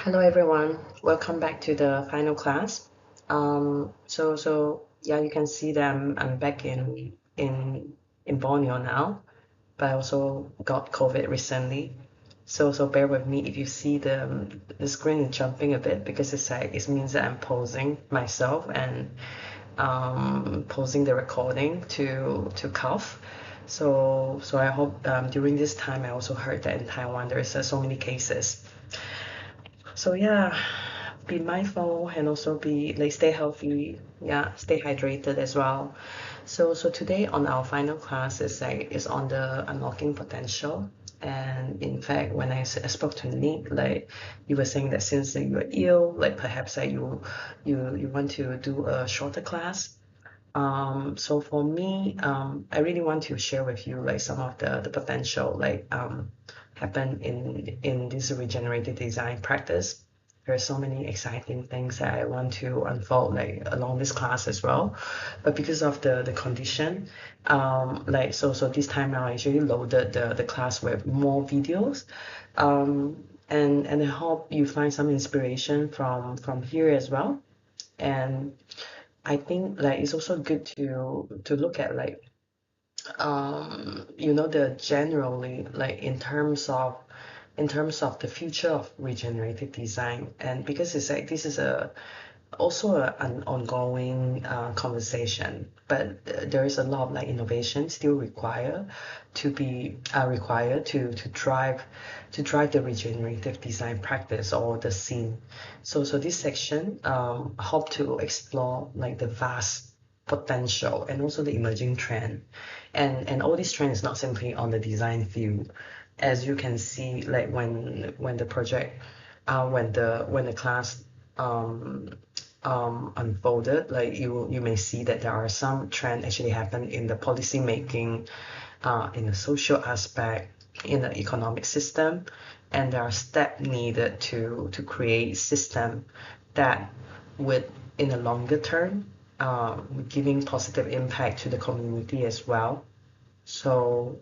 Hello everyone, welcome back to the final class. So yeah, you can see that I'm back in Borneo now, but I also got COVID recently. So bear with me if you see the screen is jumping a bit because it means that I'm pausing myself and pausing the recording to cough. So I hope during this time I also heard that in Taiwan there is so many cases. So yeah, be mindful and also be like stay healthy. Yeah, stay hydrated as well. So today on our final class is on the unlocking potential. And in fact, when I spoke to Nick, like you were saying that since you were ill, like perhaps like you want to do a shorter class. So for me, I really want to share with you like some of the potential happen in this regenerative design practice. There are so many exciting things that I want to unfold like along this class as well. But because of the condition, so this time now I actually loaded the class with more videos. And I hope you find some inspiration from here as well. And I think like it's also good to look at like the generally like in terms of the future of regenerative design, and because it's like this is an ongoing conversation, but there is a lot of like innovation still required to drive the regenerative design practice or the scene. So this section hope to explore like the vast potential and also the emerging trend, and all these trends is not simply on the design field, as you can see like when the project when the class um, unfolded, like you may see that there are some trend actually happen in the policy making, in the social aspect, in the economic system, and there are steps needed to create system that would, in the longer term, giving positive impact to the community as well. So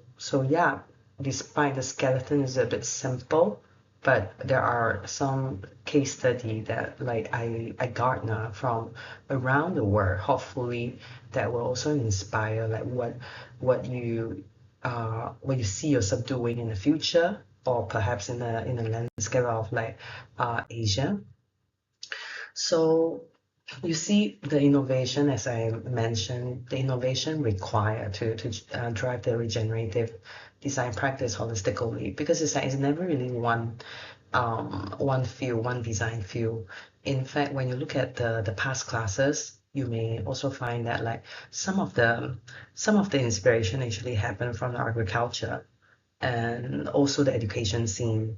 yeah, despite the skeleton is a bit simple, but there are some case study that like I garner from around the world, hopefully that will also inspire like what you see yourself doing in the future, or perhaps in the landscape of like Asia. So you see the innovation, as I mentioned, the innovation required to drive the regenerative design practice holistically, because it's never really one field, one design field. In fact, when you look at the past classes, you may also find that like some of the inspiration actually happened from the agriculture and also the education scene.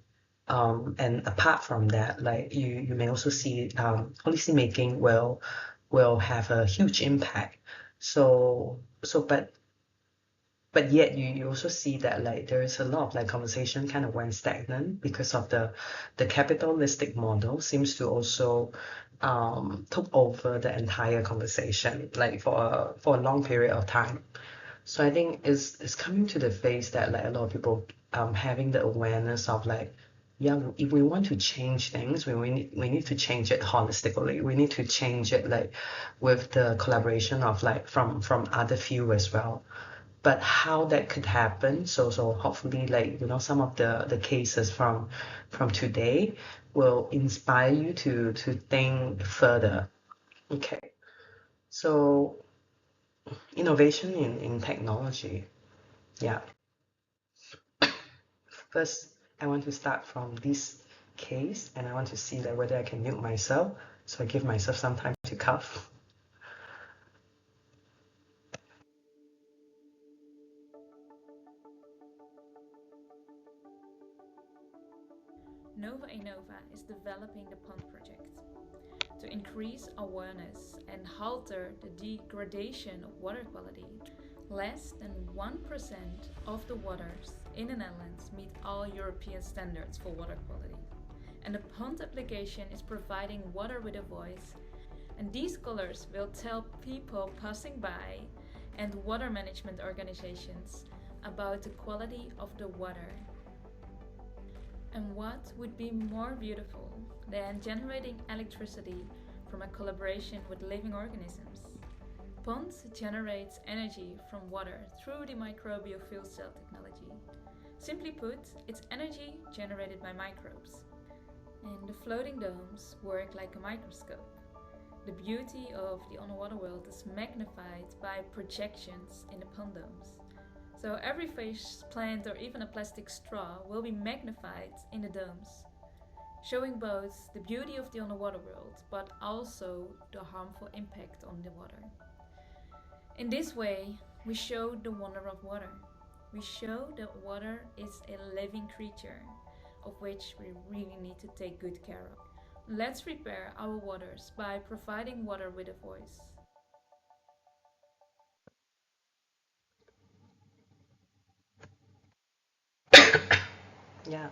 And apart from that, like you may also see policy making will have a huge impact. But yet you also see that like there is a lot of like conversation kind of went stagnant because of the capitalistic model seems to also took over the entire conversation like for a long period of time. So I think it's coming to the phase that like a lot of people having the awareness of like, yeah, if we want to change things, we need to change it holistically. We need to change it like with the collaboration of like from other field as well. But how that could happen, so hopefully like some of the cases from today will inspire you to think further. Okay, so innovation in technology. Yeah. First, I want to start from this case, and I want to see that whether I can mute myself. So I give myself some time to cough. Nova Innova is developing the pond project to increase awareness and halter the degradation of water quality. Less than 1% of the waters in the Netherlands meet all European standards for water quality. And the pond application is providing water with a voice. And these colors will tell people passing by and water management organizations about the quality of the water. And what would be more beautiful than generating electricity from a collaboration with living organisms? Pond generates energy from water through the microbial fuel cell technology. Simply put, it's energy generated by microbes. And the floating domes work like a microscope. The beauty of the underwater world is magnified by projections in the pond domes. So every fish, plant, or even a plastic straw will be magnified in the domes, showing both the beauty of the underwater world but also the harmful impact on the water. In this way, we show the wonder of water. We show that water is a living creature of which we really need to take good care of. Let's repair our waters by providing water with a voice. Yeah.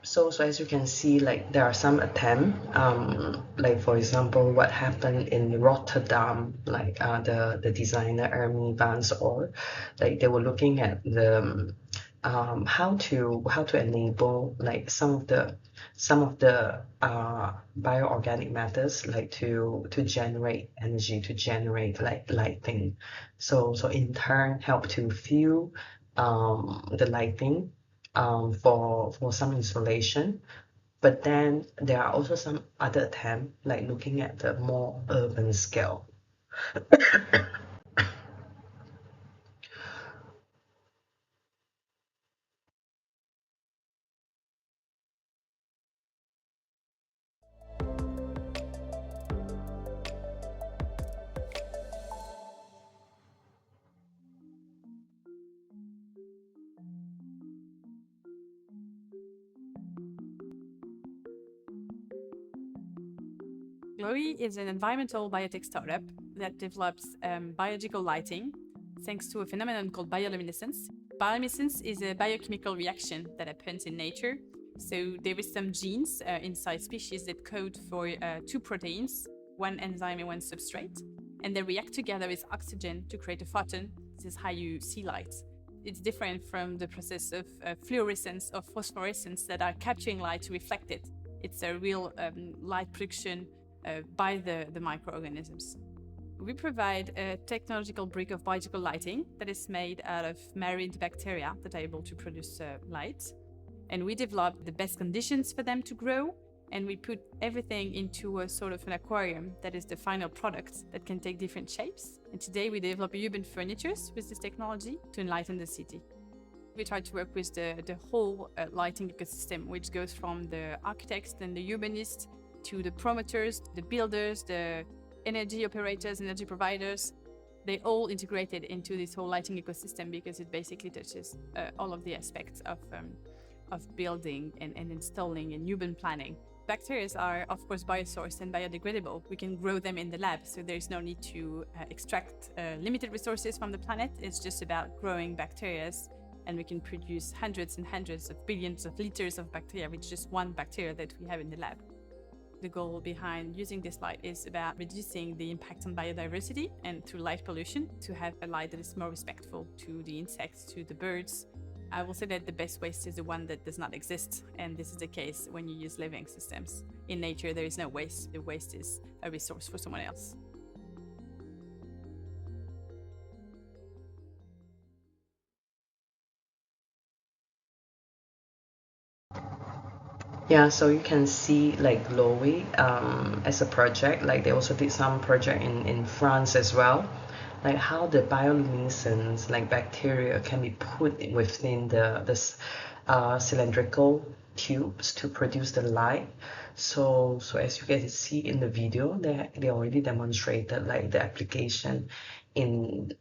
So as you can see, like there are some attempt, like for example, what happened in Rotterdam, like the designer Ernie Vance, or like they were looking at the how to enable like some of the bioorganic methods, like to generate energy, to generate like lighting, so in turn help to fuel the lighting for some installation. But then there are also some other attempt, like looking at the more urban scale. Glowy is an environmental biotech startup that develops biological lighting thanks to a phenomenon called bioluminescence. Bioluminescence is a biochemical reaction that happens in nature. So there is some genes inside species that code for two proteins, one enzyme and one substrate, and they react together with oxygen to create a photon. This is how you see light. It's different from the process of fluorescence or phosphorescence that are capturing light to reflect it. It's a real light production by the microorganisms. We provide a technological brick of biological lighting that is made out of marine bacteria that are able to produce light. And we develop the best conditions for them to grow, and we put everything into a sort of an aquarium that is the final product that can take different shapes. And today we develop urban furnitures with this technology to enlighten the city. We try to work with the whole lighting ecosystem, which goes from the architects and the urbanists to the promoters, the builders, the energy operators, energy providers. They all integrated into this whole lighting ecosystem because it basically touches all of the aspects of building and installing and urban planning. Bacteria are, of course, biosourced and biodegradable. We can grow them in the lab, so there's no need to extract limited resources from the planet. It's just about growing bacteria, and we can produce hundreds and hundreds of billions of liters of bacteria with just one bacteria that we have in the lab. The goal behind using this light is about reducing the impact on biodiversity and through light pollution, to have a light that is more respectful to the insects, to the birds. I will say that the best waste is the one that does not exist, and this is the case when you use living systems. In nature, there is no waste. The waste is a resource for someone else. Yeah, so you can see like Lowy as a project. Like they also did some project in France as well. Like how the bioluminescence, like bacteria, can be put within the this cylindrical tubes to produce the light. So as you can see in the video, they already demonstrated like the application in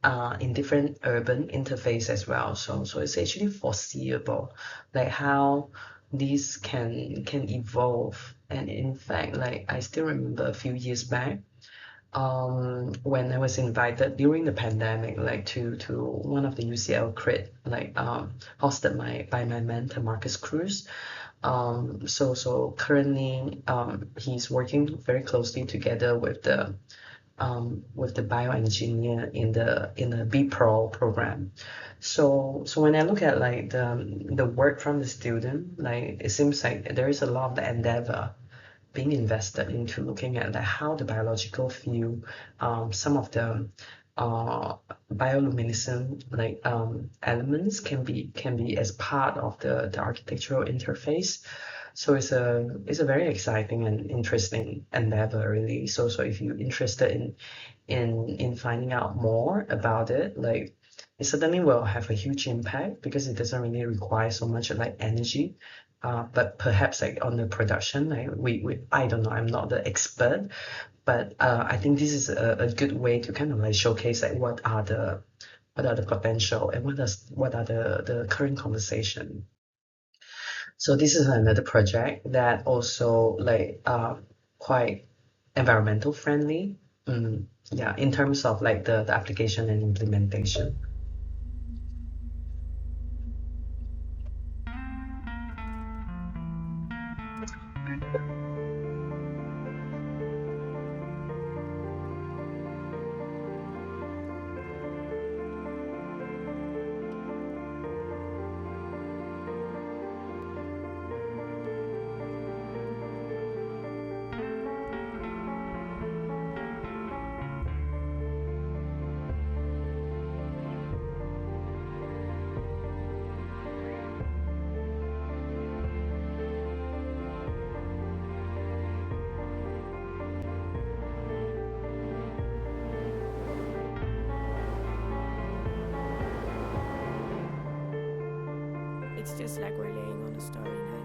different urban interface as well. So it's actually foreseeable, like how these can evolve. And in fact, like I still remember a few years back, when I was invited during the pandemic, like to one of the UCL crit, like hosted by my mentor Marcus Cruz. So currently he's working very closely together with the bioengineer in the B-Pro program. So when I look at like the work from the student, like it seems like there is a lot of the endeavor being invested into looking at like how the biological field, some of the bioluminescent like elements can be as part of the architectural interface. So it's a very exciting and interesting endeavor, really. So if you're interested in finding out more about it, like it certainly will have a huge impact because it doesn't really require so much like energy. But perhaps like on the production, like we I don't know, I'm not the expert, but I think this is a good way to kind of like showcase like what are the potential and what are the current conversation. So this is another project that also like quite environmental friendly. Yeah, in terms of like the application and implementation. It's just like we're laying on a starry night.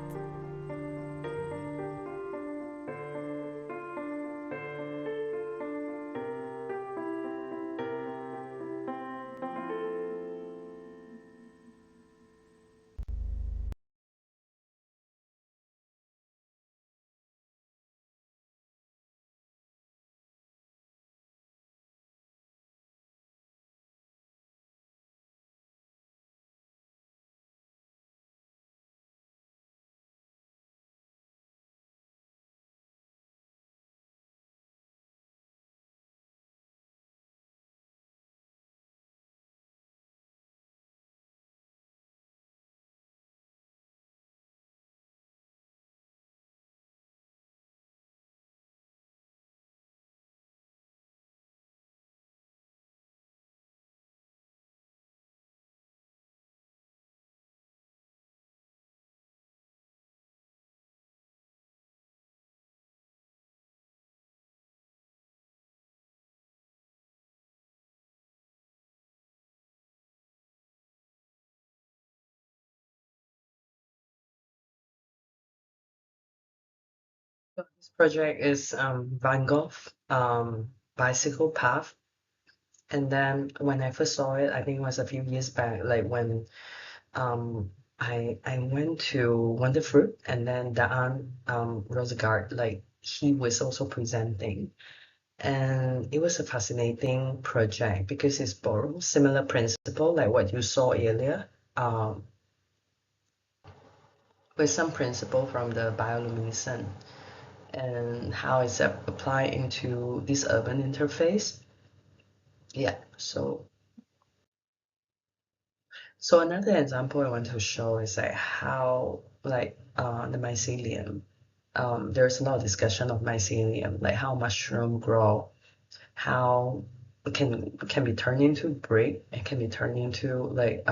So this project is Van Gogh bicycle path. And then when I first saw it, I think it was a few years back, like when um I went to Wonderfruit, and then the aunt Rosegard, like he was also presenting, and it was a fascinating project because it's borrowed similar principle like what you saw earlier, with some principle from the bioluminescent and how it's applied into this urban interface. Yeah, so another example I want to show is like how like the mycelium. There's a lot of discussion of mycelium, like how mushroom grow, how it can be turned into brick, it can be turned into like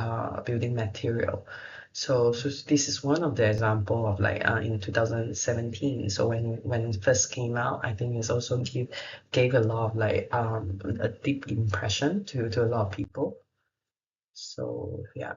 building material. So this is one of the example of like in 2017. So when it first came out, I think it's also gave a lot of like a deep impression to a lot of people. So yeah.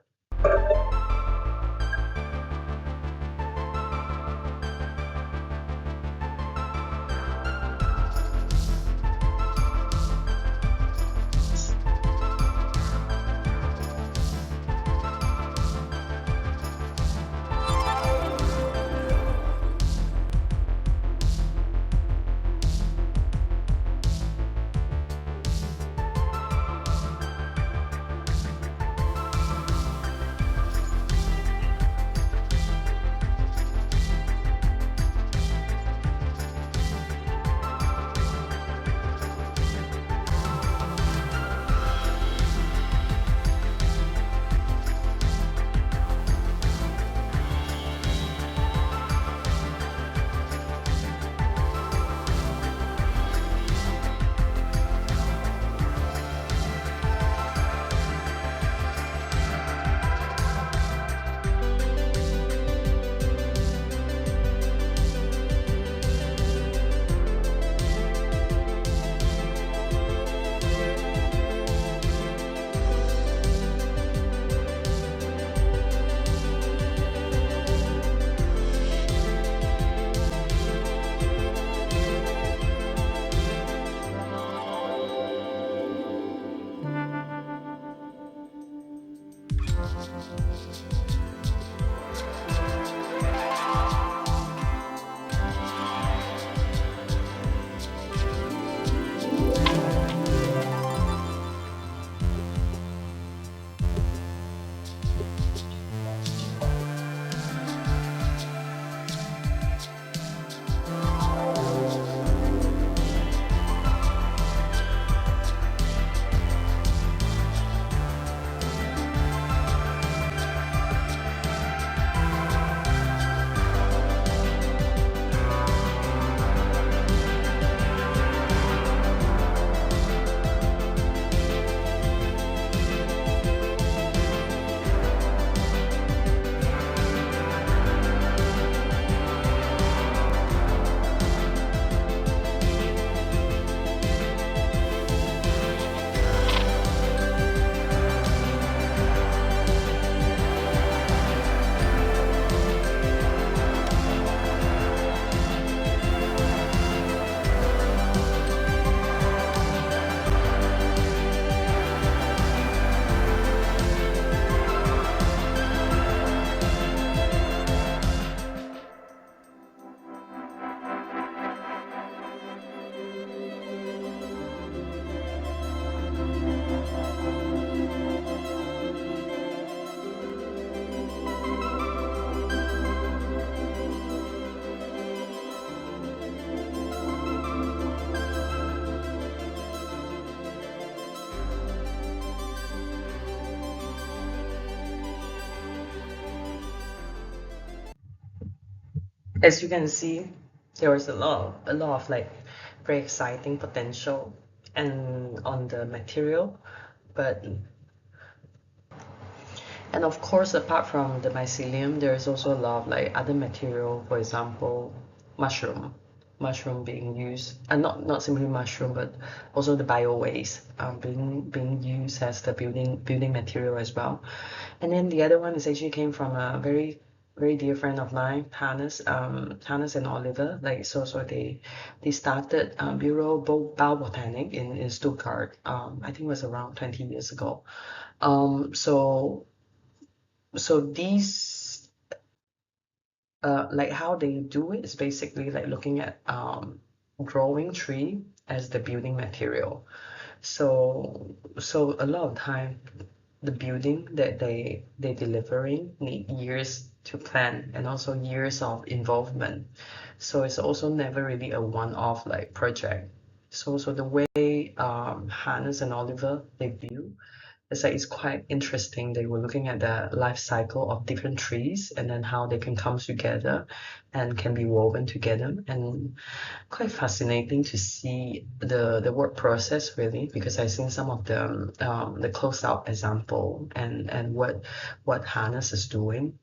As you can see, there was a lot of like very exciting potential and on the material, but and of course apart from the mycelium, there is also a lot of like other material, for example, mushroom being used, and not simply mushroom, but also the bio waste being used as the building material as well. And then the other one is actually came from a very dear friend of mine, Hannes and Oliver. Like so they started Bureau Baubotanic in Stuttgart. I think it was around 20 years ago. So these like how they do it is basically like looking at growing tree as the building material. So a lot of time the building that they delivering need years to plan and also years of involvement. So it's also never really a one-off like project. So the way Hannes and Oliver they build, it's like it's quite interesting. They were looking at the life cycle of different trees and then how they can come together and can be woven together, and quite fascinating to see the work process really, because I've seen some of the close up example and what Hannes is doing.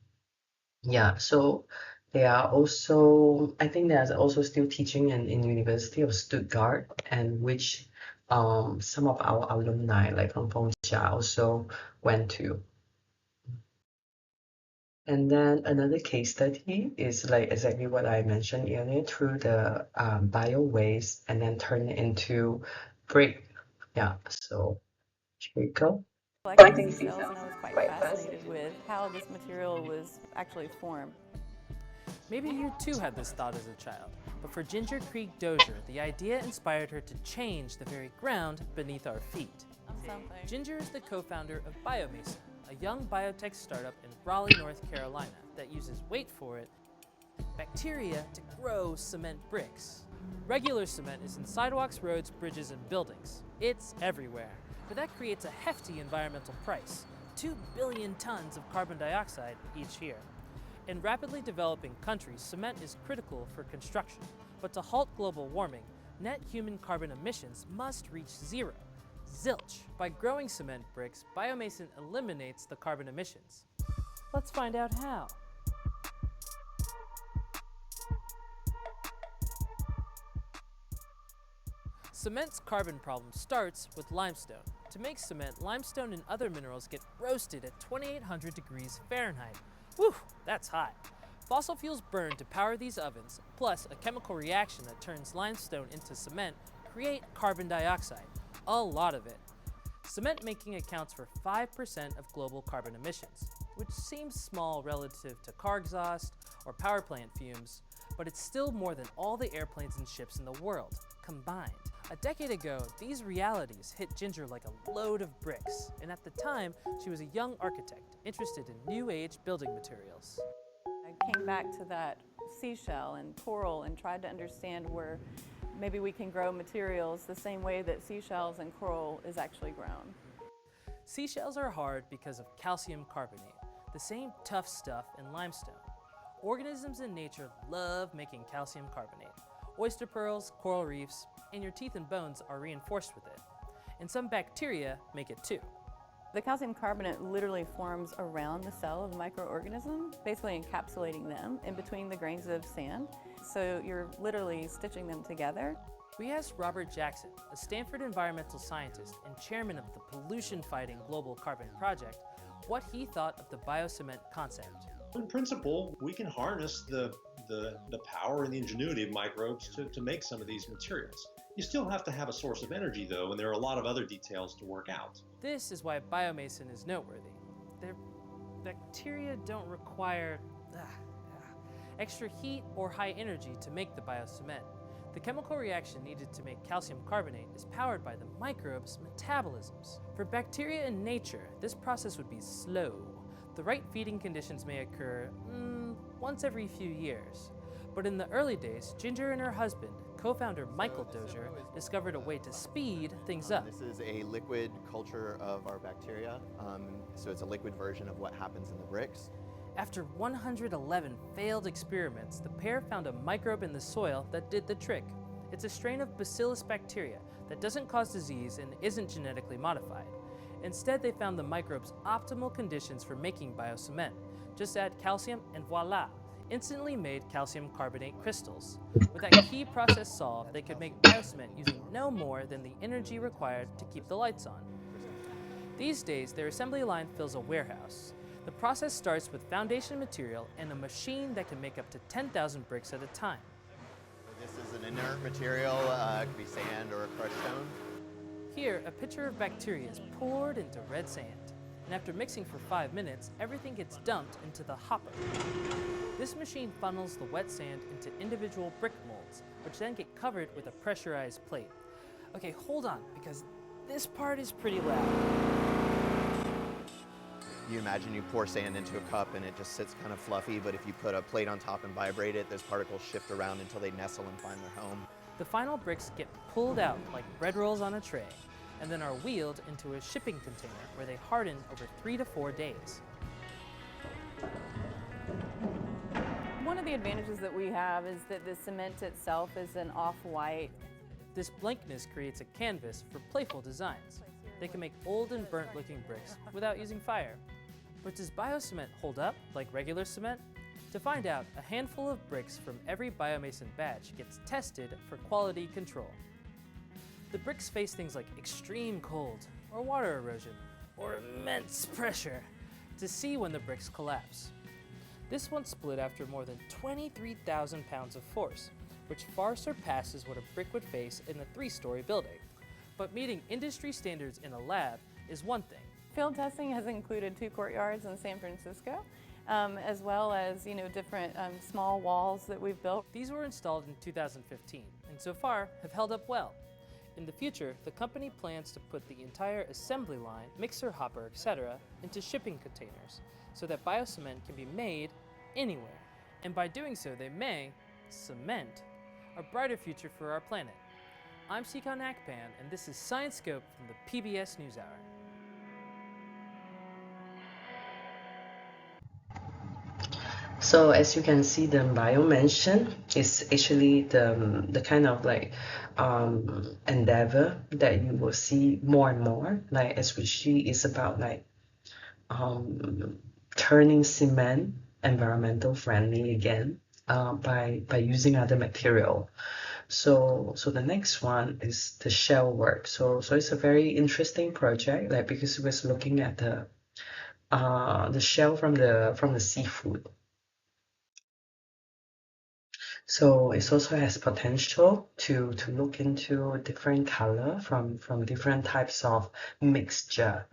Yeah, so they are also, I think there's also still teaching in University of Stuttgart, and which some of our alumni like from Xia also went to. And then another case study is like exactly what I mentioned earlier, through the bio waste and then turn it into brick. Yeah, so here you go. Collecting seashells, and I was quite fascinated with how this material was actually formed. Maybe you too had this thought as a child, but for Ginger Creek Dozier, the idea inspired her to change the very ground beneath our feet. Ginger is the co-founder of BioMason, a young biotech startup in Raleigh, North Carolina that uses, wait for it, bacteria to grow cement bricks. Regular cement is in sidewalks, roads, bridges, and buildings. It's everywhere, but that creates a hefty environmental price, 2 billion tons of carbon dioxide each year. In rapidly developing countries, cement is critical for construction, but to halt global warming, net human carbon emissions must reach zero. Zilch. By growing cement bricks, BioMason eliminates the carbon emissions. Let's find out how. Cement's carbon problem starts with limestone. To make cement, limestone and other minerals get roasted at 2,800 degrees Fahrenheit. Whew, that's hot. Fossil fuels burn to power these ovens, plus a chemical reaction that turns limestone into cement, create carbon dioxide, a lot of it. Cement making accounts for 5% of global carbon emissions, which seems small relative to car exhaust or power plant fumes, but it's still more than all the airplanes and ships in the world combined. A decade ago, these realities hit Ginger like a load of bricks, and at the time, she was a young architect interested in new age building materials. I came back to that seashell and coral and tried to understand where maybe we can grow materials the same way that seashells and coral is actually grown. Seashells are hard because of calcium carbonate, the same tough stuff in limestone. Organisms in nature love making calcium carbonate. Oyster pearls, coral reefs, and your teeth and bones are reinforced with it. And some bacteria make it too. The calcium carbonate literally forms around the cell of the microorganism, basically encapsulating them in between the grains of sand. So you're literally stitching them together. We asked Robert Jackson, a Stanford environmental scientist and chairman of the pollution-fighting Global Carbon Project, what he thought of the biocement concept. In principle, we can harness the power and the ingenuity of microbes to make some of these materials. You still have to have a source of energy though, and there are a lot of other details to work out. This is why BioMason is noteworthy. Their bacteria don't require extra heat or high energy to make the biocement. The chemical reaction needed to make calcium carbonate is powered by the microbes' metabolisms. For bacteria in nature, this process would be slow. The right feeding conditions may occur once every few years. But in the early days, Ginger and her husband, co-founder Michael Dozier, discovered a way to speed things up. This is a liquid culture of our bacteria, so it's a liquid version of what happens in the bricks. After 111 failed experiments, the pair found a microbe in the soil that did the trick. It's a strain of Bacillus bacteria that doesn't cause disease and isn't genetically modified. Instead, they found the microbe's optimal conditions for making biocement. Just add calcium and voila, instantly made calcium carbonate crystals. With that key process solved, they could make biocement using no more than the energy required to keep the lights on. These days, their assembly line fills a warehouse. The process starts with foundation material and a machine that can make up to 10,000 bricks at a time. This is an inert material, it could be sand or a crushed stone. Here, a pitcher of bacteria is poured into red sand. and after mixing for 5 minutes, everything gets dumped into the hopper. This machine funnels the wet sand into individual brick molds, which then get covered with a pressurized plate. Okay, hold on, because this part is pretty loud. You imagine you pour sand into a cup and it just sits kind of fluffy, but if you put a plate on top and vibrate it, those particles shift around until they nestle and find their home. The final bricks get pulled out like bread rolls on a tray, and then are wheeled into a shipping container where they harden over 3 to 4 days. One of the advantages that we have is that the cement itself is an off-white. This blankness creates a canvas for playful designs. They can make old and burnt-looking bricks without using fire. But does biocement hold up like regular cement? To find out, a handful of bricks from every biomason batch gets tested for quality control. The bricks face things like extreme cold, or water erosion, or immense pressure to see when the bricks collapse. This one split after more than 23,000 pounds of force, which far surpasses what a brick would face in a 3-story building. But meeting industry standards in a lab is one thing. Field testing has included 2 courtyards in San Francisco, as well as different small walls that we've built. These were installed in 2015, and so far have held up well. In the future, the company plans to put the entire assembly line, mixer, hopper, etc. into shipping containers, so that biocement can be made anywhere. And by doing so, they may cement a brighter future for our planet. I'm Sikon Akpan, and this is Science Scope from the PBS NewsHour. So as you can see, the biomention is actually the kind of like endeavor that you will see more and more, like especially it's about like turning cement environmental friendly again by using other material. So the next one is the shell work. So it's a very interesting project, like because we're looking at the shell from the seafood. So it also has potential to look into different color from different types of mixture.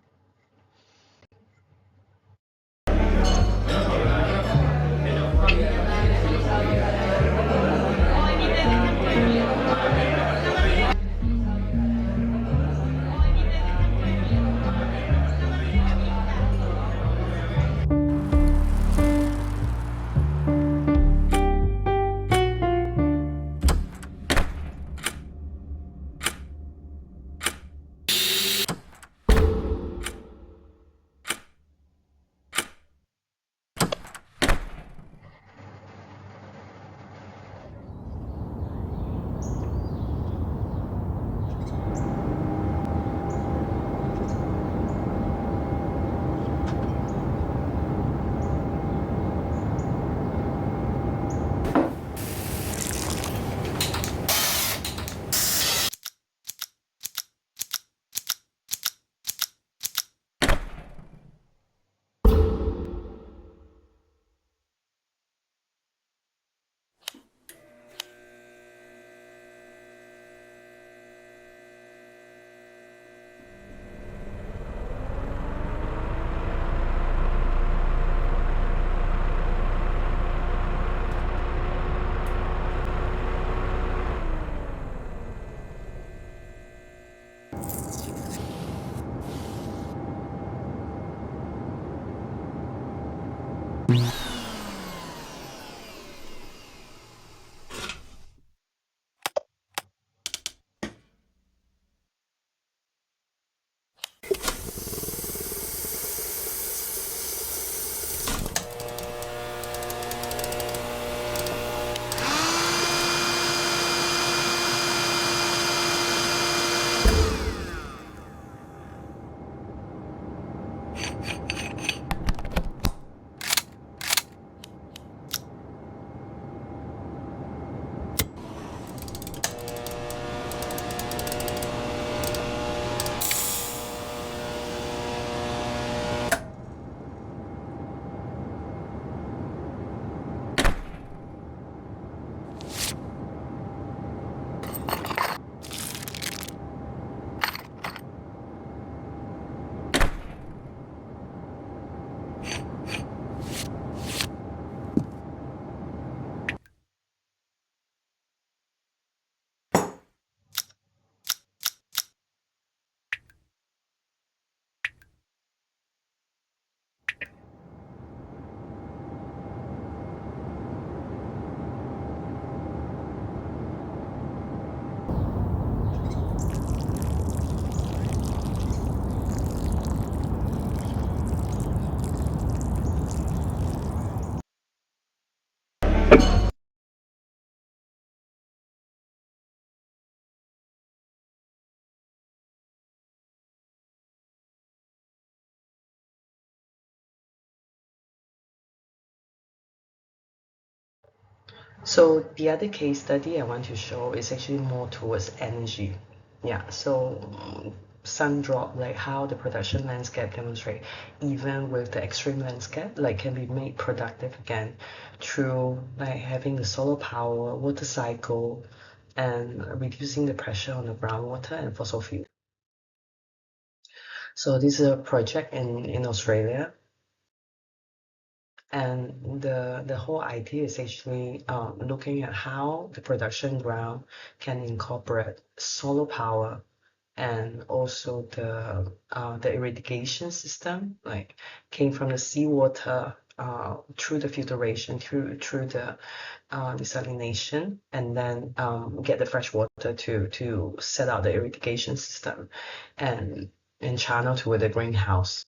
So the other case study I want to show is actually more towards energy. Yeah, so sun drop, like how the production landscape demonstrate, even with the extreme landscape, like can be made productive again through like having the solar power, water cycle, and reducing the pressure on the groundwater and fossil fuel. So this is a project in Australia, and the whole idea is actually looking at how the production ground can incorporate solar power and also the irrigation system, like came from the seawater through the filtration, through the desalination, and then get the fresh water to set out the irrigation system and channel toward the greenhouse.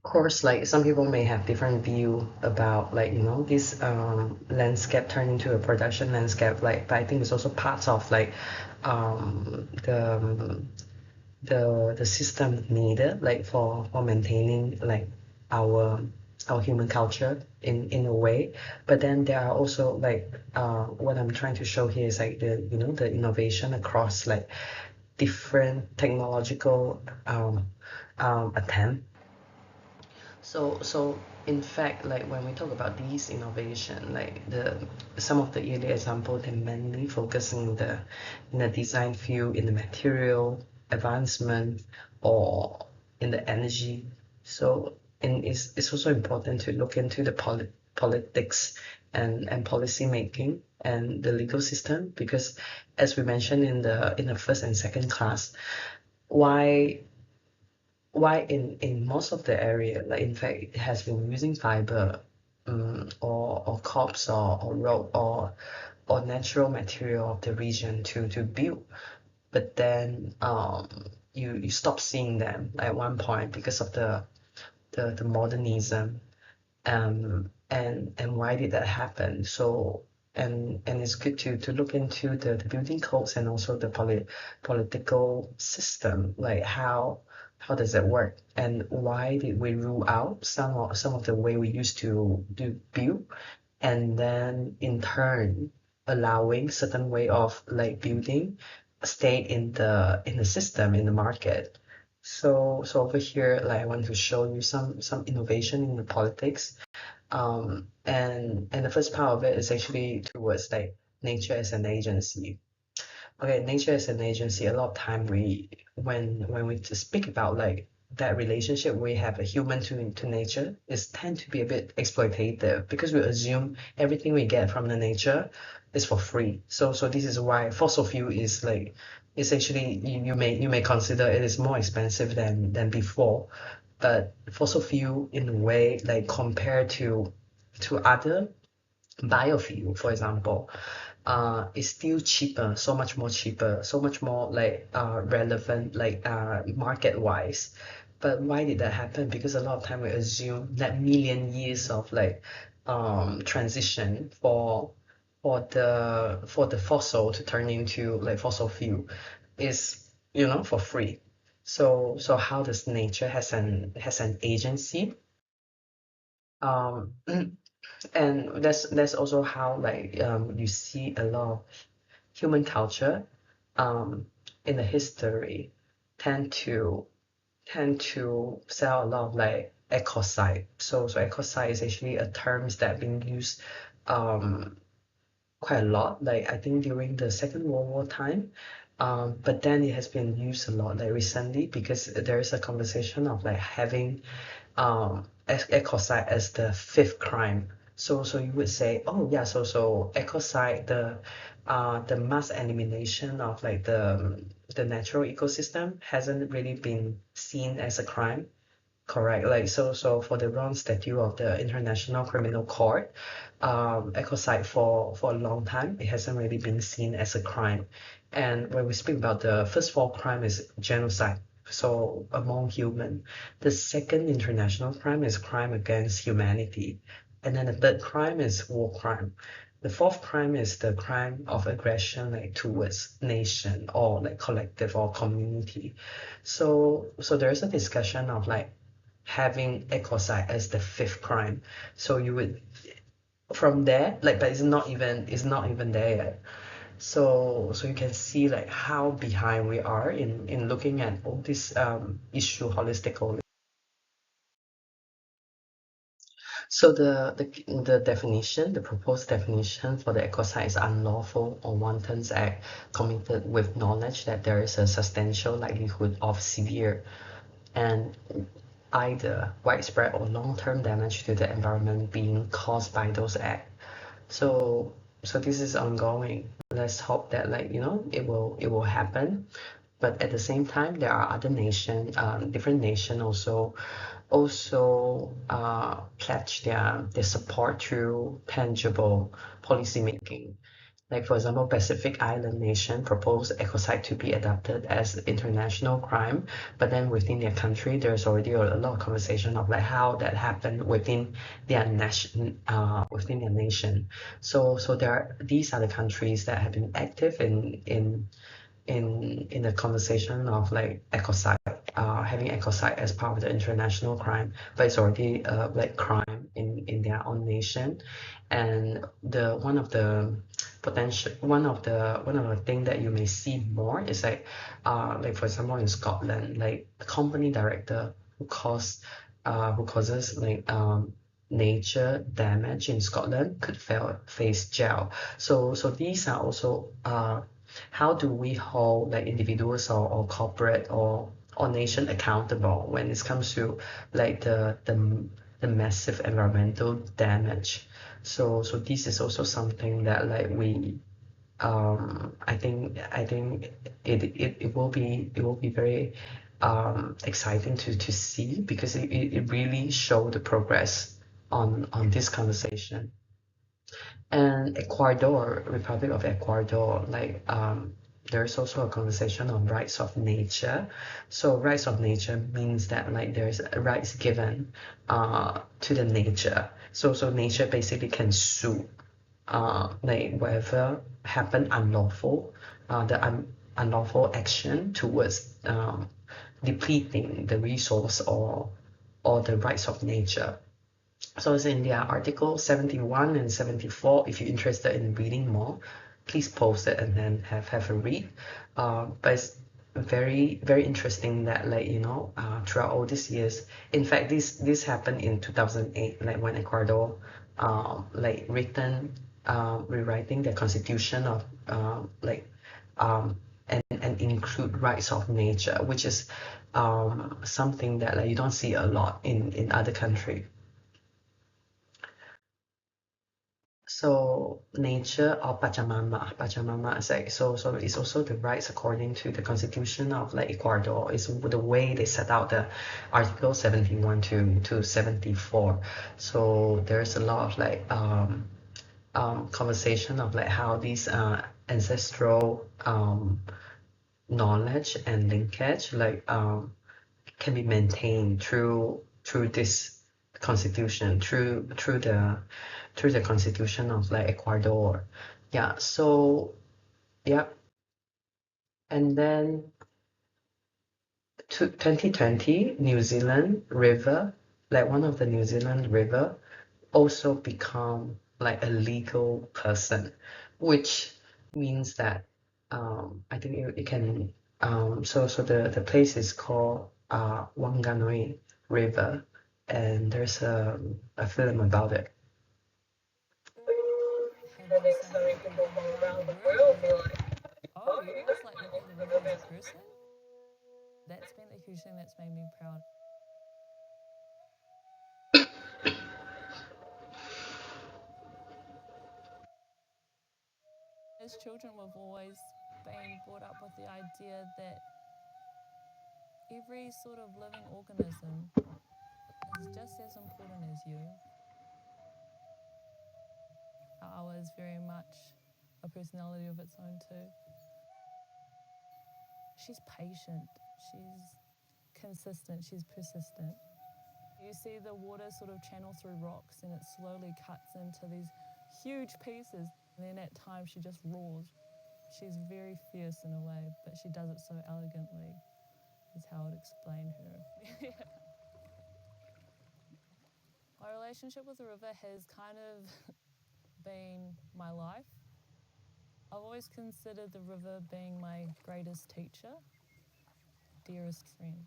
Course, like some people may have different view about like this landscape turn into a production landscape, like, but I think it's also part of like the system needed like for maintaining like our our human culture in a way. But then there are also like what I'm trying to show here is like the innovation across like different technological attempt. So in fact, like when we talk about these innovation, like some of the early example, they mainly focusing in the design field, in the material advancement, or in the energy. So and it's also important to look into the politics and policy making and the legal system, because as we mentioned in the first and second class, why in most of the area, like in fact it has been using fiber, or crops or road or natural material of the region to build, but then you stop seeing them at one point because of the modernism. And why did that happen? So and it's good to look into the building codes and also the political system, like how does it work, and why did we rule out some of the way we used to do build, and then in turn allowing certain way of like building stay in the system in the market. So over here, like I want to show you some innovation in the politics. And the first part of it is actually towards like nature as an agency. Okay, nature as an agency, a lot of time we when we just speak about like that relationship we have a human to nature is tend to be a bit exploitative because we assume everything we get from the nature is for free. So this is why fossil fuel is like it's actually you may consider it is more expensive than before, but fossil fuel in a way like compared to other biofuel, for example, is still cheaper, so much more cheaper, so much more like relevant, like market wise. But why did that happen? Because a lot of time we assume that million years of like transition for the fossil to turn into like fossil fuel is for free. So how does nature has an agency? Um, and that's also how like you see a lot of human culture um, in the history tend to sell a lot of like ecocide. So ecocide is actually a term that being used um, quite a lot. Like I think during the Second World War time. But then it has been used a lot like recently because there is a conversation of like having ecocide as the fifth crime. So you would say, oh yeah, so ecocide, the mass elimination of like the natural ecosystem hasn't really been seen as a crime. Correct. Like so for the Rome Statute of the International Criminal Court, ecocide for a long time, it hasn't really been seen as a crime. And when we speak about the first four crime is genocide, so among human. The second international crime is crime against humanity. And then the third crime is war crime. The fourth crime is the crime of aggression like towards nation or like collective or community. So there is a discussion of like having ecocide as the fifth crime. So you would from there like but it's not even there yet. So you can see like how behind we are in looking at all this issue holistically. So the definition, the proposed definition for the ecocide is unlawful or wanton act committed with knowledge that there is a substantial likelihood of severe and either widespread or long-term damage to the environment being caused by those acts. So this is ongoing. Let's hope that like it will happen. But at the same time, there are other different nations also pledge their support through tangible policy making. Like for example, Pacific Island nation proposed ecocide to be adopted as international crime, but then within their country, there's already a lot of conversation of like how that happened within their nation. So these are the countries that have been active in the conversation of like ecocide, having ecocide as part of the international crime, but it's already like crime in their own nation. And the one of the thing that you may see more is like for example in Scotland, like a company director who causes like nature damage in Scotland could face jail. So these are also how do we hold like individuals or corporate or nation accountable when it comes to like the massive environmental damage. So this is also something that like we I think it will be very exciting to see because it really show the progress on this conversation. And Ecuador, Republic of Ecuador, like there's also a conversation on rights of nature. So rights of nature means that like there's rights given to the nature. So nature basically can sue like whatever happened unlawful, unlawful action towards depleting the resource or the rights of nature. So it's in their article 71 and 74. If you're interested in reading more, please post it and then have a read. But it's very, very interesting that, like, throughout all these years, in fact, this happened in 2008, like when Ecuador like rewriting the constitution of and include rights of nature, which is something that, like, you don't see a lot in other countries. So nature or Pachamama is like, so it's also the rights according to the constitution of, like, Ecuador. Is the way they set out the article 71 to 74. So there's a lot of, like, conversation of, like, how these ancestral knowledge and linkage, like, can be maintained through this constitution, through the constitution of, like, Ecuador. Yeah, so yeah. And then 2020, New Zealand river, like one of the New Zealand river, also become like a legal person, which means that I think it can so the place is called Wanganui River, and there's a film about it. Having some people from around the world be like, oh, you guys like looking at the river as a person? That's been a huge thing that's made me proud. As children, we've always been brought up with the idea that every sort of living organism is just as important as you. Our is very much a personality of its own too. She's patient, she's consistent, she's persistent. You see the water sort of channel through rocks and it slowly cuts into these huge pieces. And then at times she just roars. She's very fierce in a way, but she does it so elegantly, is how I would explain her. My relationship with the river has kind of been my life. I've always considered the river being my greatest teacher, dearest friend.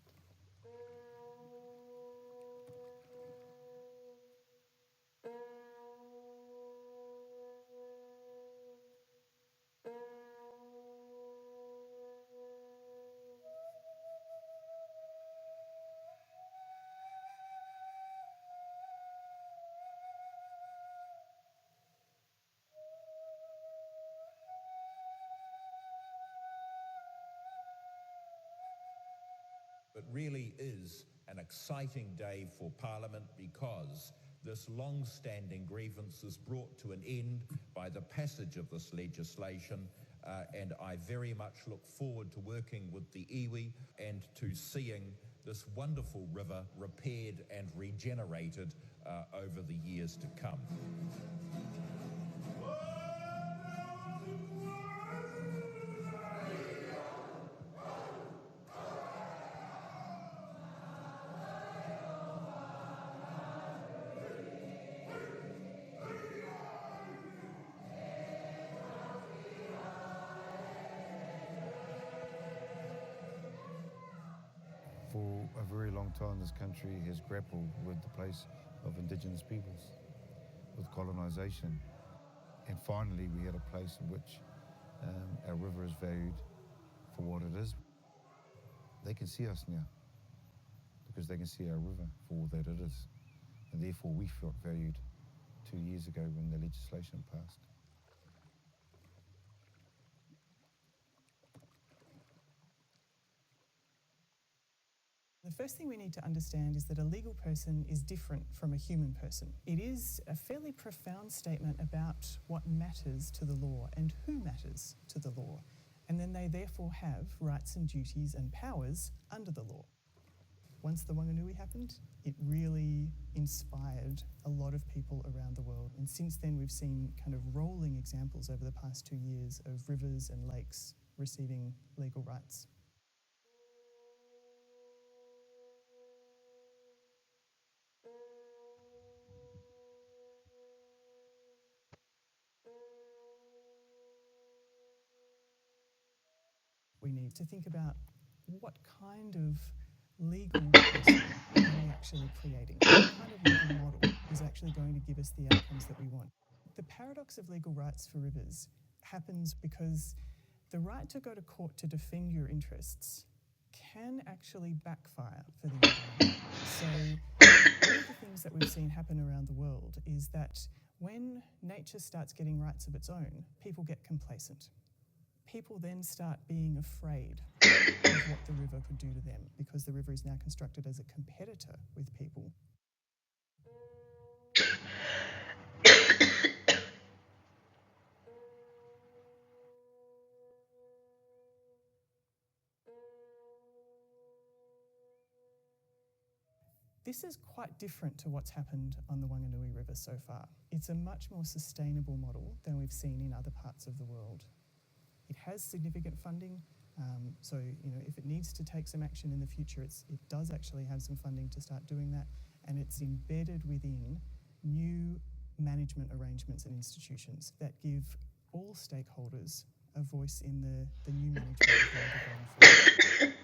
It really is an exciting day for Parliament because this long-standing grievance is brought to an end by the passage of this legislation, and I very much look forward to working with the iwi and to seeing this wonderful river repaired and regenerated over the years to come. For a very long time, this country has grappled with the place of Indigenous peoples, with colonisation. And finally, we had a place in which our river is valued for what it is. They can see us now because they can see our river for all that it is. And therefore, we felt valued 2 years ago when the legislation passed. The first thing we need to understand is that a legal person is different from a human person. It is a fairly profound statement about what matters to the law and who matters to the law, and then they therefore have rights and duties and powers under the law. Once the Wanganui happened, it really inspired a lot of people around the world. And since then, we've seen kind of rolling examples over the past 2 years of rivers and lakes receiving legal rights. We need to think about what kind of legal person are we actually creating? What kind of legal model is actually going to give us the outcomes that we want? The paradox of legal rights for rivers happens because the right to go to court to defend your interests can actually backfire for the environment. So one of the things that we've seen happen around the world is that when nature starts getting rights of its own, people get complacent. People then start being afraid of what the river could do to them because the river is now constructed as a competitor with people. This is quite different to what's happened on the Wanganui River so far. It's a much more sustainable model than we've seen in other parts of the world. It has significant funding, so if it needs to take some action in the future, it does actually have some funding to start doing that, and it's embedded within new management arrangements and institutions that give all stakeholders a voice in the new management of the river going forward.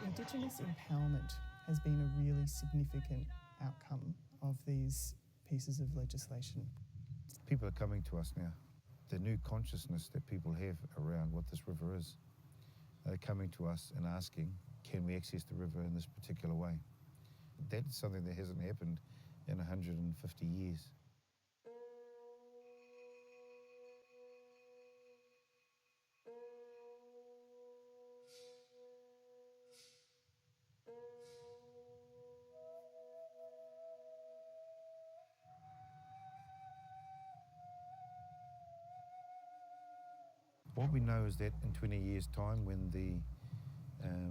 Indigenous empowerment has been a really significant outcome of these pieces of legislation. People are coming to us now. The new consciousness that people have around what this river is, they're coming to us and asking, can we access the river in this particular way? That's something that hasn't happened in 150 years. What we know is that in 20 years' time, when the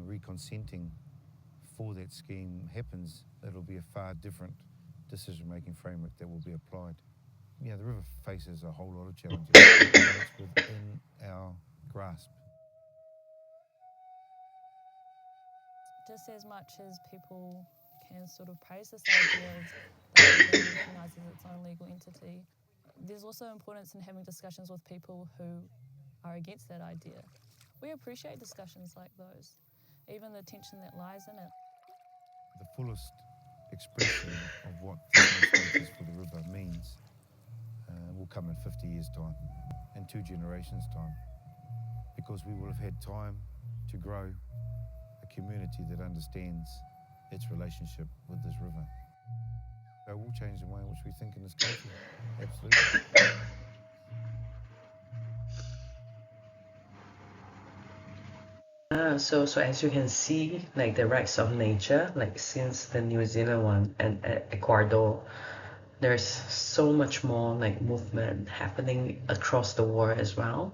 reconsenting for that scheme happens, it'll be a far different decision-making framework that will be applied. The river faces a whole lot of challenges, but it's within our grasp. Just as much as people can sort of praise this idea of that being recognised as its own legal entity, there's also importance in having discussions with people who are against that idea. We appreciate discussions like those, even the tension that lies in it. The fullest expression of what status for the river means will come in 50 years' time, in 2 generations' time, because we will have had time to grow a community that understands its relationship with this river. It will change the way in which we think in this country, absolutely. So as you can see, like the rights of nature, like since the New Zealand one and Ecuador, there's so much more like movement happening across the world as well.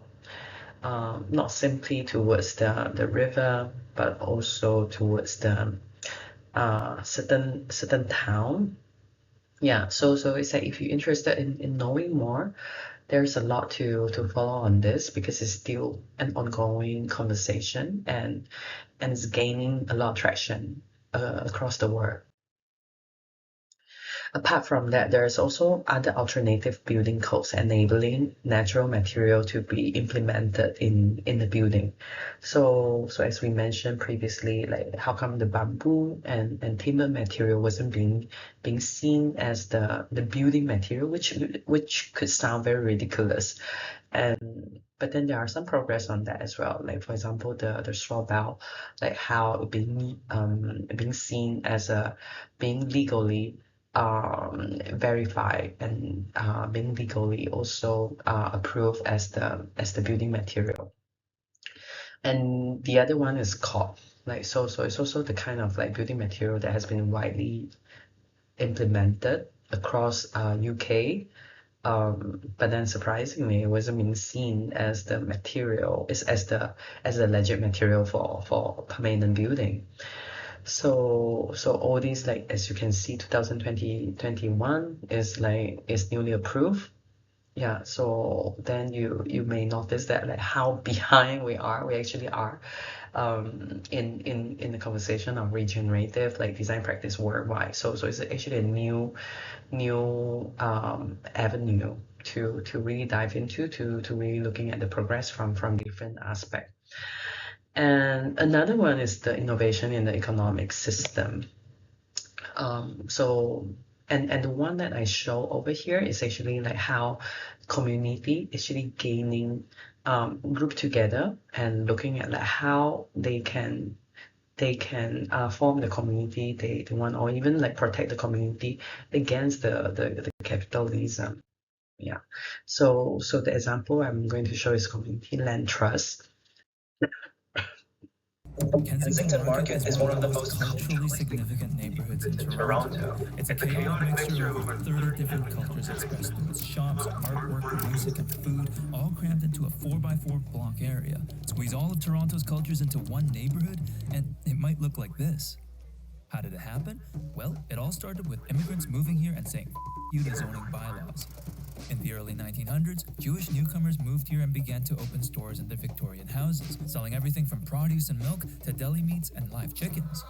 Not simply towards the river, but also towards the certain town. Yeah, so it's like if you're interested in knowing more, there's a lot to follow on this because it's still an ongoing conversation and it's gaining a lot of traction across the world. Apart from that, there's also other alternative building codes enabling natural material to be implemented in the building. So as we mentioned previously, like how come the bamboo and timber material wasn't being seen as the building material, which could sound very ridiculous. But then there are some progress on that as well. Like for example, the straw bale, like how being seen as being legally verified and being legally also approved as the building material. And the other one is cod. Like so it's also the kind of like building material that has been widely implemented across UK But then surprisingly, it wasn't being seen as the material, as the legit material for permanent building. So all these, like, as you can see, 2021 is newly approved. Yeah, so then you may notice that, like, how behind we actually are, in the conversation of regenerative, like, design practice worldwide. So it's actually a new avenue to really dive into, to really looking at the progress from different aspects. And another one is the innovation in the economic system. So and the one that I show over here is actually like how community actually gaining, group together and looking at like how they can form the community they want, or even like protect the community against the capitalism. Yeah. So the example I'm going to show is community land trust. Kensington Market is one of the most culturally significant neighborhoods in Toronto. It's a chaotic mixture of over 30 different cultures expressed through its shops, artwork, music, and food, all crammed into a 4x4 block area. Squeeze all of Toronto's cultures into one neighborhood, and it might look like this. How did it happen? Well, it all started with immigrants moving here and saying, "F you to zoning bylaws." In the early 1900s, Jewish newcomers moved here and began to open stores in their Victorian houses, selling everything from produce and milk to deli meats and live chickens.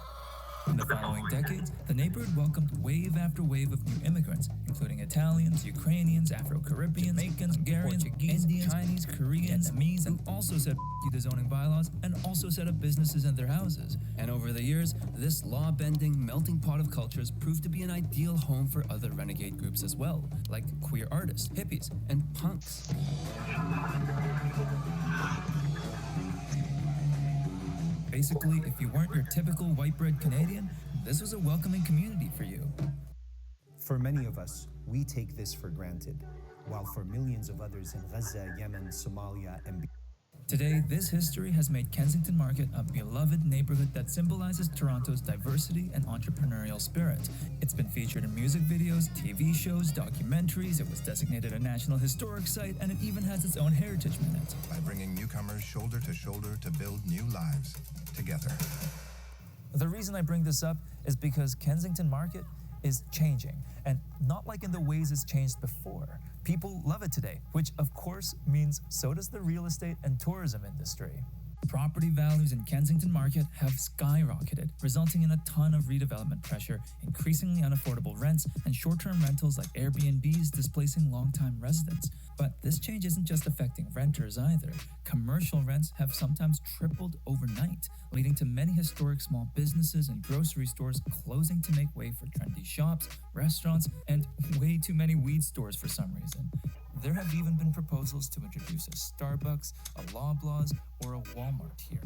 In the following decades, the neighborhood welcomed wave after wave of new immigrants, including Italians, Ukrainians, Afro-Caribbeans, Jamaicans, Hungarians, Portuguese, Indians, Chinese, Koreans, Vietnamese, who also said "f the zoning bylaws" and also set up businesses in their houses. And over the years, this law-bending melting pot of cultures proved to be an ideal home for other renegade groups as well, like queer artists, hippies, and punks. Basically, if you weren't your typical white-bread Canadian, this was a welcoming community for you. For many of us, we take this for granted, while for millions of others in Gaza, Yemen, Somalia, and Today, this history has made Kensington Market a beloved neighborhood that symbolizes Toronto's diversity and entrepreneurial spirit. It's been featured in music videos, TV shows, documentaries, it was designated a National Historic Site, and it even has its own heritage minute. By bringing newcomers shoulder to shoulder to build new lives together. The reason I bring this up is because Kensington Market is changing, and not like in the ways it's changed before. People love it today, which of course means so does the real estate and tourism industry. Property values in Kensington Market have skyrocketed, resulting in a ton of redevelopment pressure, increasingly unaffordable rents, and short-term rentals like Airbnbs displacing long-time residents. But this change isn't just affecting renters either. Commercial rents have sometimes tripled overnight, leading to many historic small businesses and grocery stores closing to make way for trendy shops, restaurants, and way too many weed stores for some reason. There have even been proposals to introduce a Starbucks, a Loblaws, or a Walmart here.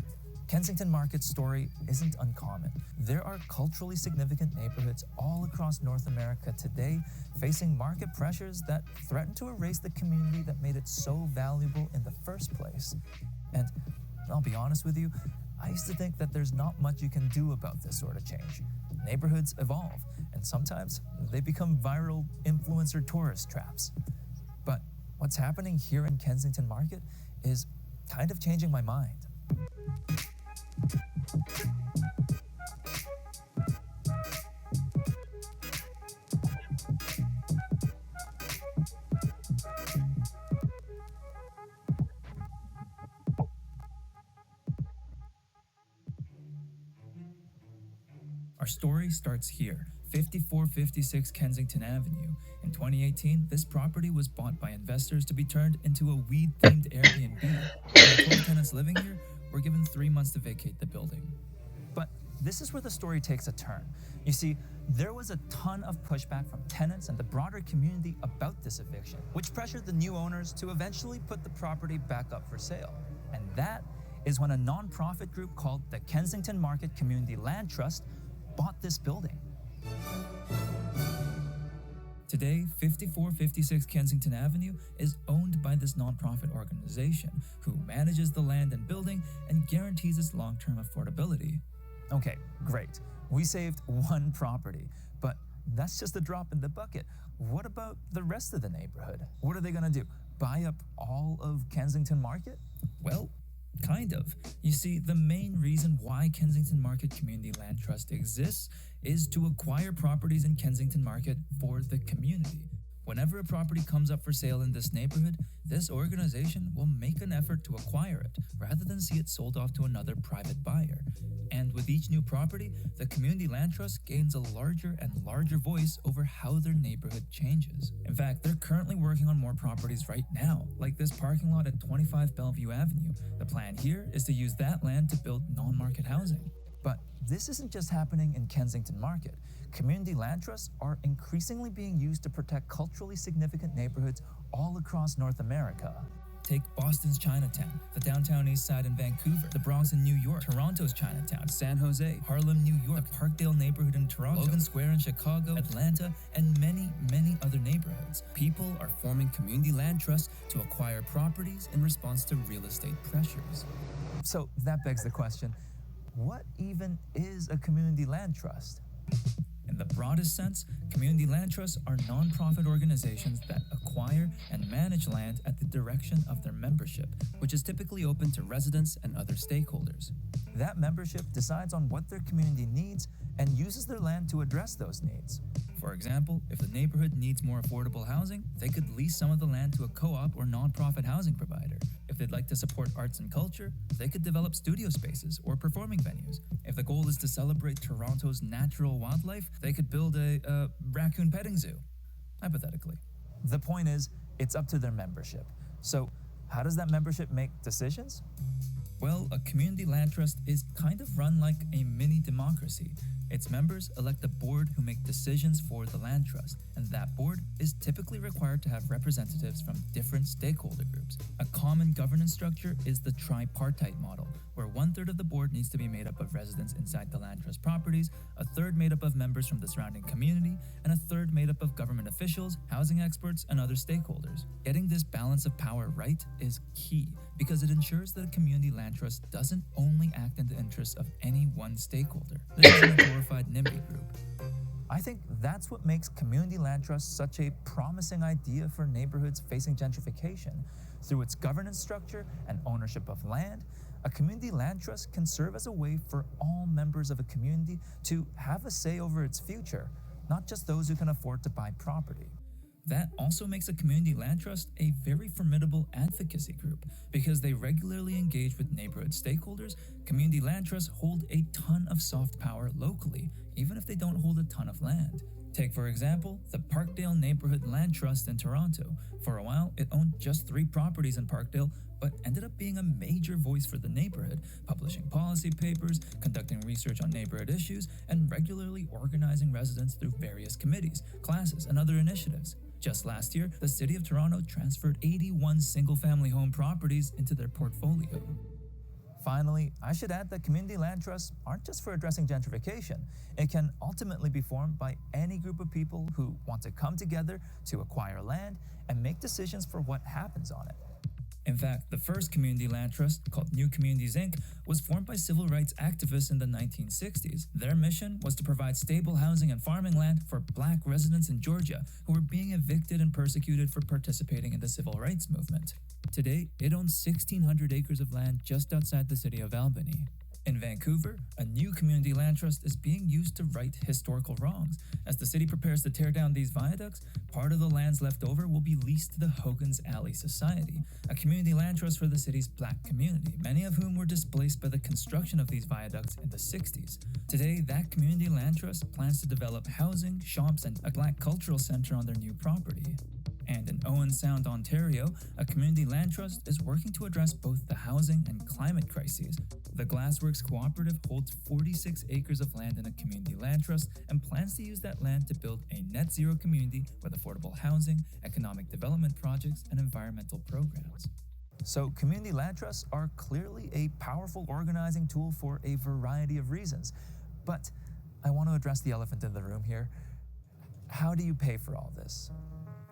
Kensington Market's story isn't uncommon. There are culturally significant neighborhoods all across North America today facing market pressures that threaten to erase the community that made it so valuable in the first place. And I'll be honest with you, I used to think that there's not much you can do about this sort of change. Neighborhoods evolve, and sometimes they become viral influencer tourist traps. But what's happening here in Kensington Market is kind of changing my mind. Our story starts here, 5456 Kensington Avenue. In 2018, this property was bought by investors to be turned into a weed-themed Airbnb. The total tenants living here were given 3 months to vacate the building. But this is where the story takes a turn. You see, there was a ton of pushback from tenants and the broader community about this eviction, which pressured the new owners to eventually put the property back up for sale. And that is when a nonprofit group called the Kensington Market Community Land Trust bought this building. Today, 5456 Kensington Avenue is owned by this nonprofit organization who manages the land and building and guarantees its long-term affordability. Okay, great. We saved one property, but that's just a drop in the bucket. What about the rest of the neighborhood? What are they going to do? Buy up all of Kensington Market? Well, kind of. You see, the main reason why Kensington Market Community Land Trust exists is to acquire properties in Kensington Market for the community. Whenever a property comes up for sale in this neighborhood, this organization will make an effort to acquire it rather than see it sold off to another private buyer. And with each new property, the Community Land Trust gains a larger and larger voice over how their neighborhood changes. In fact, they're currently working on more properties right now, like this parking lot at 25 Bellevue Avenue. The plan here is to use that land to build non-market housing. But this isn't just happening in Kensington Market. Community land trusts are increasingly being used to protect culturally significant neighborhoods all across North America. Take Boston's Chinatown, the downtown east side in Vancouver, the Bronx in New York, Toronto's Chinatown, San Jose, Harlem, New York, the Parkdale neighborhood in Toronto, Logan Square in Chicago, Atlanta, and many, many other neighborhoods. People are forming community land trusts to acquire properties in response to real estate pressures. So that begs the question, what even is a community land trust? In the broadest sense, community land trusts are nonprofit organizations that acquire and manage land at the direction of their membership, which is typically open to residents and other stakeholders. That membership decides on what their community needs and uses their land to address those needs. For example, if the neighborhood needs more affordable housing, they could lease some of the land to a co-op or nonprofit housing provider. If they'd like to support arts and culture, they could develop studio spaces or performing venues. If the goal is to celebrate Toronto's natural wildlife, they could build a raccoon petting zoo, hypothetically. The point is, it's up to their membership. So, how does that membership make decisions? Well, a community land trust is kind of run like a mini democracy. Its members elect a board who make decisions for the land trust, and that board is typically required to have representatives from different stakeholder groups. A common governance structure is the tripartite model, where 1/3 of the board needs to be made up of residents inside the land trust properties, 1/3 made up of members from the surrounding community, and 1/3 made up of government officials, housing experts, and other stakeholders. Getting this balance of power right is key, because it ensures that a community land trust doesn't only act in the interests of any one stakeholder. This isn't a glorified NIMBY group. I think that's what makes community land trusts such a promising idea for neighborhoods facing gentrification. Through its governance structure and ownership of land, a community land trust can serve as a way for all members of a community to have a say over its future, not just those who can afford to buy property. That also makes a community land trust a very formidable advocacy group. Because they regularly engage with neighborhood stakeholders, community land trusts hold a ton of soft power locally, even if they don't hold a ton of land. Take, for example, the Parkdale Neighborhood Land Trust in Toronto. For a while, it owned just 3 properties in Parkdale, but ended up being a major voice for the neighborhood, publishing policy papers, conducting research on neighborhood issues, and regularly organizing residents through various committees, classes, and other initiatives. Just last year, the City of Toronto transferred 81 single-family home properties into their portfolio. Finally, I should add that community land trusts aren't just for addressing gentrification. It can ultimately be formed by any group of people who want to come together to acquire land and make decisions for what happens on it. In fact, the first community land trust, called New Communities Inc., was formed by civil rights activists in the 1960s. Their mission was to provide stable housing and farming land for Black residents in Georgia who were being evicted and persecuted for participating in the civil rights movement. Today, it owns 1,600 acres of land just outside the city of Albany. In Vancouver, a new community land trust is being used to right historical wrongs. As the city prepares to tear down these viaducts, part of the lands left over will be leased to the Hogan's Alley Society, a community land trust for the city's Black community, many of whom were displaced by the construction of these viaducts in the 60s. Today, that community land trust plans to develop housing, shops, and a Black cultural center on their new property. And in Owen Sound, Ontario, a community land trust is working to address both the housing and climate crises. The Glassworks Cooperative holds 46 acres of land in a community land trust and plans to use that land to build a net zero community with affordable housing, economic development projects, and environmental programs. So community land trusts are clearly a powerful organizing tool for a variety of reasons. But I want to address the elephant in the room here. How do you pay for all this?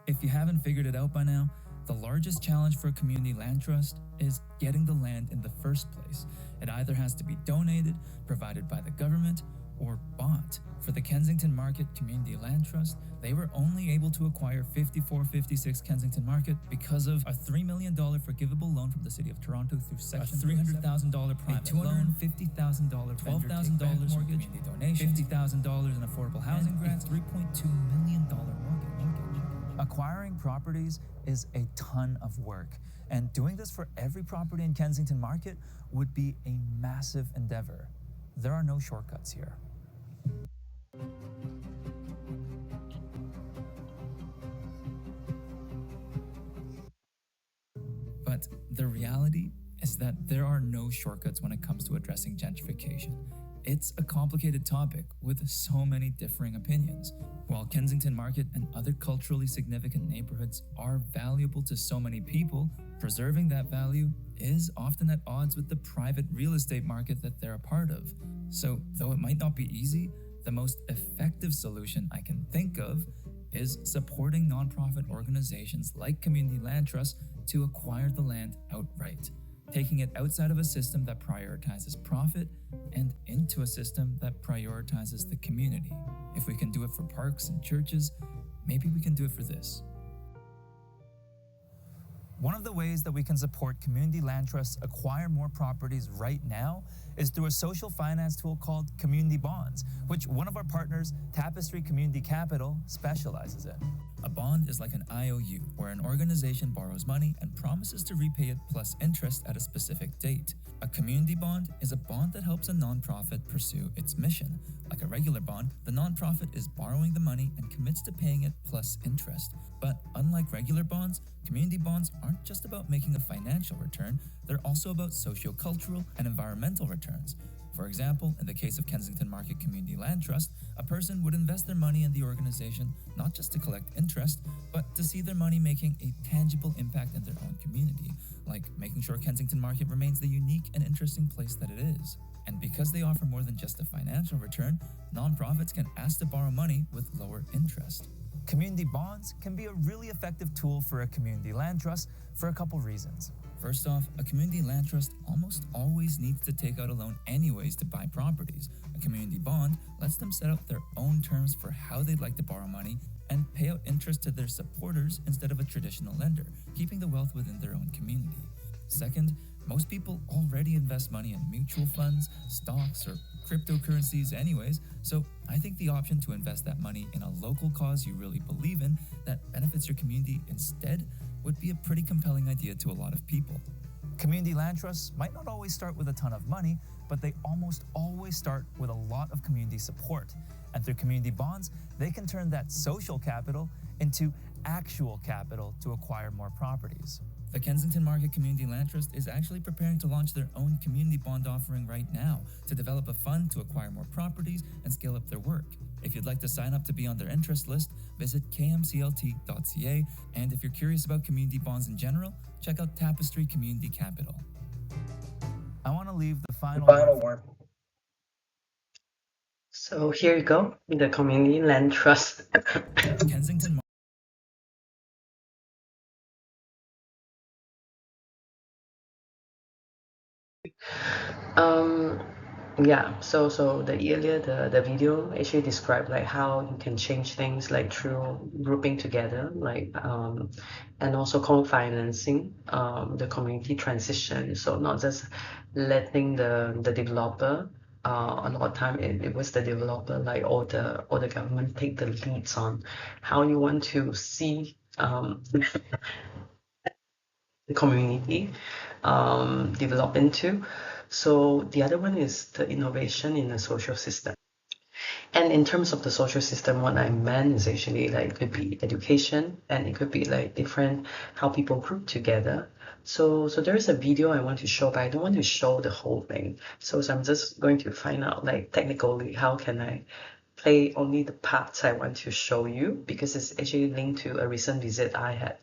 If you haven't figured it out by now, the largest challenge for a community land trust is getting the land in the first place. It either has to be donated, provided by the government, or bought. For the Kensington Market Community Land Trust, they were only able to acquire 5456 Kensington Market because of a $3 million forgivable loan from the City of Toronto through Section $300,000 private loan, $50,000 $12,000 mortgage, donation, $50,000 in affordable housing grants, $3.2 million mortgage. Acquiring properties is a ton of work, and doing this for every property in Kensington Market would be a massive endeavor. There are no shortcuts here. But the reality is that there are no shortcuts when it comes to addressing gentrification. It's a complicated topic with so many differing opinions. While Kensington Market and other culturally significant neighborhoods are valuable to so many people, preserving that value is often at odds with the private real estate market that they're a part of. So, though it might not be easy, the most effective solution I can think of is supporting nonprofit organizations like Community Land Trusts to acquire the land outright, taking it outside of a system that prioritizes profit and into a system that prioritizes the community. If we can do it for parks and churches, maybe we can do it for this. One of the ways that we can support community land trusts acquire more properties right now is through a social finance tool called Community Bonds, which one of our partners, Tapestry Community Capital, specializes in. A bond is like an IOU, where an organization borrows money and promises to repay it plus interest at a specific date. A community bond is a bond that helps a nonprofit pursue its mission. Like a regular bond, the nonprofit is borrowing the money and commits to paying it plus interest. But unlike regular bonds, community bonds aren't just about making a financial return, they're also about socio-cultural and environmental returns. For example, in the case of Kensington Market Community Land Trust, a person would invest their money in the organization not just to collect interest, but to see their money making a tangible impact in their own community, like making sure Kensington Market remains the unique and interesting place that it is. And because they offer more than just a financial return, nonprofits can ask to borrow money with lower interest. Community bonds can be a really effective tool for a community land trust for a couple reasons. First off, a community land trust almost always needs to take out a loan anyways to buy properties. A community bond lets them set out their own terms for how they'd like to borrow money and pay out interest to their supporters instead of a traditional lender, keeping the wealth within their own community. Second, most people already invest money in mutual funds, stocks, or cryptocurrencies anyways, so I think the option to invest that money in a local cause you really believe in that benefits your community instead would be a pretty compelling idea to a lot of people. Community land trusts might not always start with a ton of money, but they almost always start with a lot of community support. And through community bonds, they can turn that social capital into actual capital to acquire more properties. The Kensington Market Community Land Trust is actually preparing to launch their own community bond offering right now to develop a fund to acquire more properties and scale up their work. If you'd like to sign up to be on their interest list, visit kmclt.ca, and if you're curious about community bonds in general, check out Tapestry Community Capital. I want to leave the final word. So here you go, the Community Land Trust. Kensington Yeah, so the earlier the video actually described like how you can change things like through grouping together, like and also co-financing the community transition. So not just letting the developer, a lot of time it was the developer, like or the government take the leads on how you want to see the community develop into. So the other one is the innovation in the social system. And in terms of the social system, what I meant is actually like it could be education and it could be like different how people group together. So there is a video I want to show, but I don't want to show the whole thing. So I'm just going to find out like technically how can I play only the parts I want to show you, because it's actually linked to a recent visit I had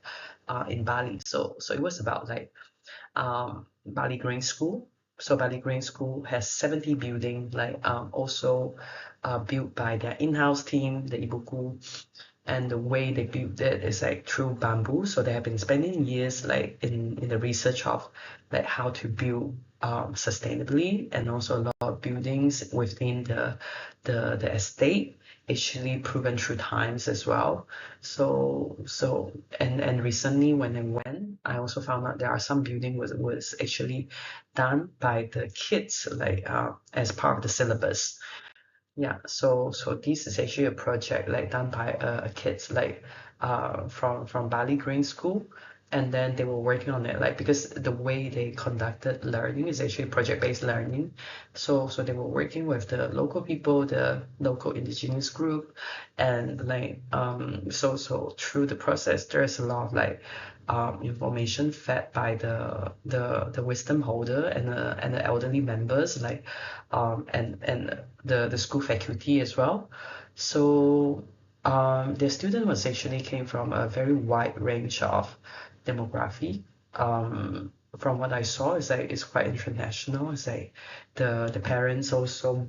in Bali. So it was about like Bali Green School. So Bali Green School has 70 buildings, like also built by their in-house team, the Ibuku and the way they build it is like through bamboo. So they have been spending years like in the research of like how to build sustainably, and also a lot of buildings within the estate actually proven through times as well. And recently when I went, I also found out there are some building was actually done by the kids, like as part of the syllabus. Yeah, so this is actually a project like done by kids like from Bali Green School, and then they were working on it like because the way they conducted learning is actually project-based learning. So they were working with the local people, the local indigenous group, and like so through the process there's a lot of like information fed by the wisdom holder and the elderly members like and the school faculty as well. So the student was actually came from a very wide range of demography. From what I saw, is like it's quite international. It's like the parents also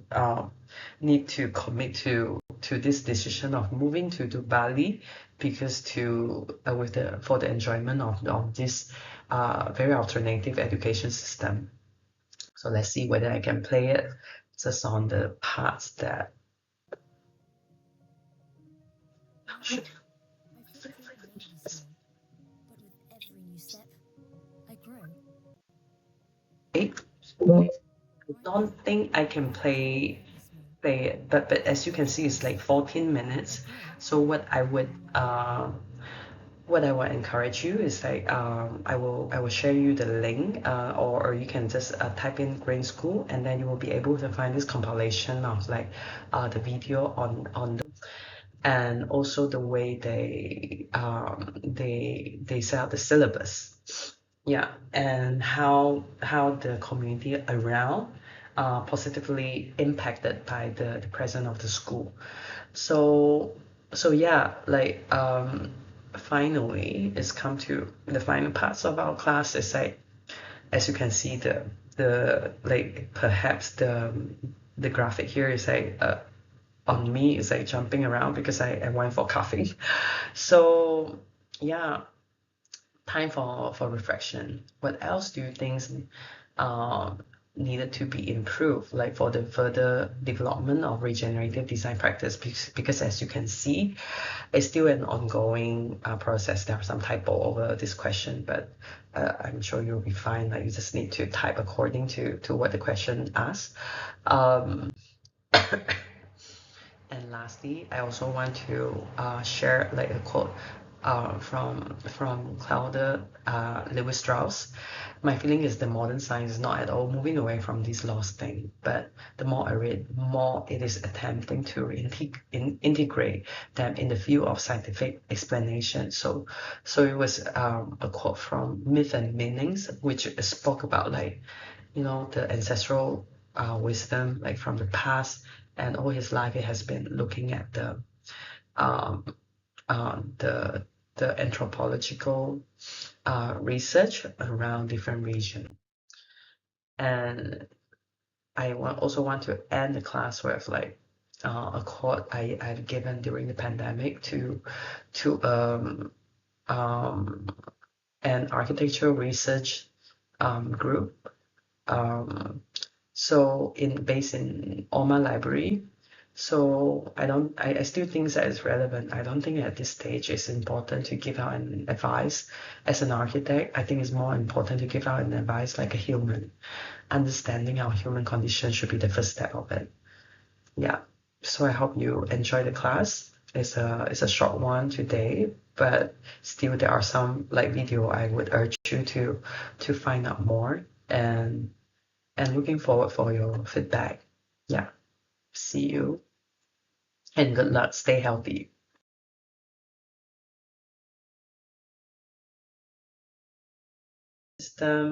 need to commit to this decision of moving to Bali because to with the for the enjoyment of this very alternative education system. So let's see whether I can play it just on the parts that I don't think I can play it, but as you can see, it's like 14 minutes. So what I would encourage you is like I will share you the link or you can just type in Green School, and then you will be able to find this compilation of like the video on and also the way they set out the syllabus. Yeah, and how the community around positively impacted by the presence of the school. So yeah, like finally it's come to the final parts of our class. It's like as you can see the like perhaps the graphic here is like on me is like jumping around because I went for coffee. So yeah, time for reflection. What else do you think needed to be improved, like for the further development of regenerative design practice? Because as you can see, it's still an ongoing process. There are some typo over this question, but I'm sure you'll be fine. Like you just need to type according to what the question asks. And lastly, I also want to share like a quote from Claude Lewis-Strauss. My feeling is the modern science is not at all moving away from this lost thing, but the more I read, more it is attempting to integrate them in the field of scientific explanation. So it was a quote from Myth and Meanings, which spoke about like the ancestral wisdom like from the past, and all his life he has been looking at the anthropological research around different regions. And I also want to end the class with like a quote I've given during the pandemic to an architectural research group. So based in Oma Library. So I still think that it's relevant. I don't think at this stage it's important to give out an advice as an architect. I think it's more important to give out an advice like a human. Understanding our human condition should be the first step of it. Yeah. So I hope you enjoy the class. It's a short one today, but still there are some like video I would urge you to find out more, and looking forward for your feedback. Yeah. See you and good luck. Stay healthy. System.